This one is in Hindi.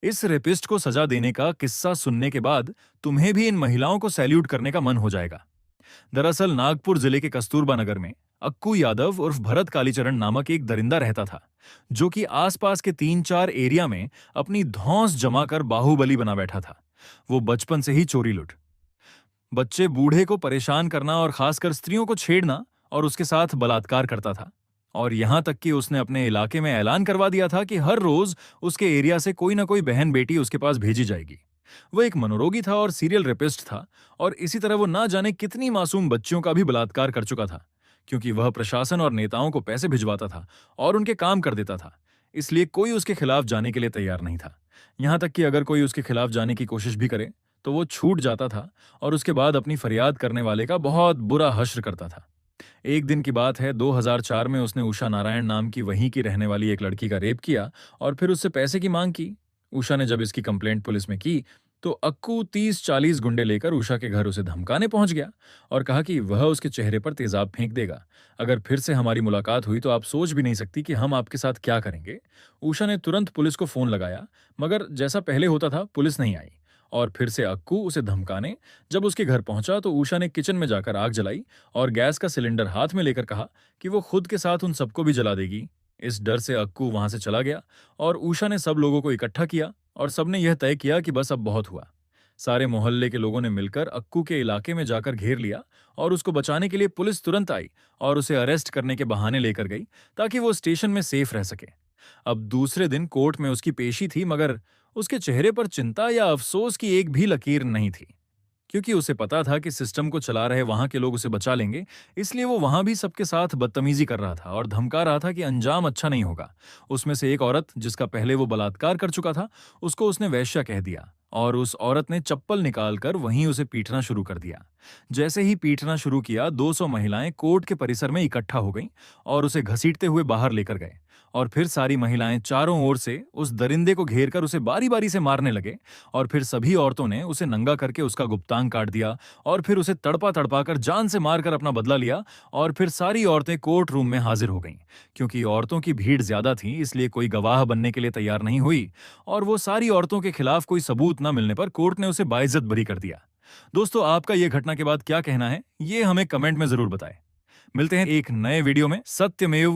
इस रेपिस्ट को सजा देने का किस्सा सुनने के बाद तुम्हें भी इन महिलाओं को सैल्यूट करने का मन हो जाएगा। दरअसल नागपुर जिले के कस्तूरबा नगर में अक्कू यादव उर्फ भरत कालीचरण नामक एक दरिंदा रहता था, जो कि आसपास के 3-4 एरिया में अपनी धौंस जमाकर बाहुबली बना बैठा था। वो बचपन से ही चोरी लुट, बच्चे बूढ़े को परेशान करना और खासकर स्त्रियों को छेड़ना और उसके साथ बलात्कार करता था। और यहां तक कि उसने अपने इलाके में ऐलान करवा दिया था कि हर रोज उसके एरिया से कोई ना कोई बहन बेटी उसके पास भेजी जाएगी। वो एक मनोरोगी था और सीरियल रेपिस्ट था, और इसी तरह वो ना जाने कितनी मासूम बच्चियों का भी बलात्कार कर चुका था, क्योंकि वह प्रशासन और नेताओं को पैसे भिजवाता था और उनके काम कर देता था। इसलिए कोई उसके खिलाफ जाने के लिए तैयार नहीं था। यहां तक कि अगर कोई उसके खिलाफ जाने की कोशिश भी करे तो वो छूट जाता था और उसके बाद अपनी फरियाद करने वाले का बहुत बुरा हश्र करता था। एक दिन की बात है, 2004 में उसने उषा नारायण नाम की वहीं की रहने वाली एक लड़की का रेप किया और फिर उससे पैसे की मांग की। उषा ने जब इसकी कंप्लेंट पुलिस में की तो अक्कू 30-40 गुंडे लेकर उषा के घर उसे धमकाने पहुंच गया और कहा कि वह उसके चेहरे पर तेजाब फेंक देगा। अगर फिर से हमारी मुलाकात हुई तो आप सोच भी नहीं सकती कि हम आपके साथ क्या करेंगे। उषा ने तुरंत पुलिस को फोन लगाया, मगर जैसा पहले होता था पुलिस नहीं आई। और फिर से अक्कू उसे धमकाने जब उसके घर पहुंचा तो उषा ने किचन में जाकर आग जलाई और गैस का सिलेंडर हाथ में लेकर कहा कि वो खुद के साथ उन सबको भी जला देगी। इस डर से अक्कू वहां से चला गया और उषा ने सब लोगों को इकट्ठा किया और सबने यह तय किया कि बस अब बहुत हुआ। सारे मोहल्ले के लोगों ने मिलकर अक्कू के इलाके में जाकर घेर लिया और उसको बचाने के लिए पुलिस तुरंत आई और उसे अरेस्ट करने के बहाने लेकर गई ताकि वो स्टेशन में सेफ रह सके। अब दूसरे दिन कोर्ट में उसकी पेशी थी, मगर उसके चेहरे पर चिंता या अफसोस की एक भी लकीर नहीं थी, क्योंकि उसे पता था कि सिस्टम को चला रहे वहां के लोग उसे बचा लेंगे। इसलिए वो वहां भी सबके साथ बदतमीजी कर रहा था और धमका रहा था कि अंजाम अच्छा नहीं होगा। उसमें से एक औरत जिसका पहले वो बलात्कार कर चुका था, उसको उसने वेश्या कह दिया और उस औरत ने चप्पल निकालकर वहीं उसे पीटना शुरू कर दिया। जैसे ही पीटना शुरू किया, 200 महिलाएं कोर्ट के परिसर में इकट्ठा हो गईं और उसे घसीटते हुए बाहर लेकर गए। और फिर सारी महिलाएं चारों ओर से उस दरिंदे को घेरकर उसे बारी बारी से मारने लगे। और फिर सभी औरतों ने उसे नंगा करके उसका गुप्तांग काट दिया और फिर उसे तड़पा तड़पा कर जान से मारकर अपना बदला लिया। और फिर सारी औरतें कोर्ट रूम में हाजिर हो गईं। क्योंकि औरतों की भीड़ ज्यादा थी, इसलिए कोई गवाह बनने के लिए तैयार नहीं हुई और वो सारी औरतों के खिलाफ कोई सबूत न मिलने पर कोर्ट ने उसे बाइज्जत बरी कर दिया। दोस्तों, आपका यह घटना के बाद क्या कहना है, ये हमें कमेंट में जरूर बताएं। मिलते हैं एक नए वीडियो में। सत्यमेव